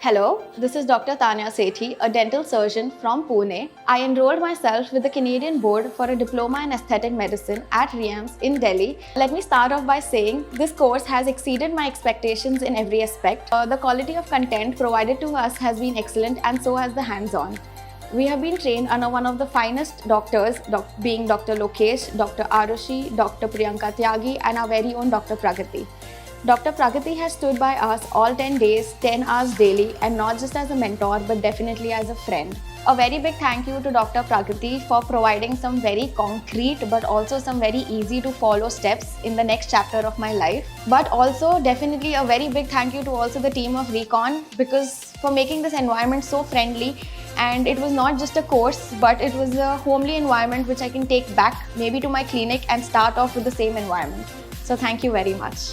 Hello, this is Dr. Tanya Sethi, a dental surgeon from Pune. I enrolled myself with the Canadian Board for a Diploma in Aesthetic Medicine at Riams in Delhi. Let me start off by saying this course has exceeded my expectations in every aspect. The quality of content provided to us has been excellent, and so has the hands-on. We have been trained under one of the finest doctors, being Dr. Lokesh, Dr. Arushi, Dr. Priyanka Tyagi, and our very own Dr. Pragati. Dr. Pragati has stood by us all 10 days, 10 hours daily, and not just as a mentor but definitely as a friend. A very big thank you to Dr. Pragati for providing some very concrete but also some very easy to follow steps in the next chapter of my life. But also definitely a very big thank you to also the team of Recon, because for making this environment so friendly, and it was not just a course but it was a homely environment which I can take back maybe to my clinic and start off with the same environment. So thank you very much.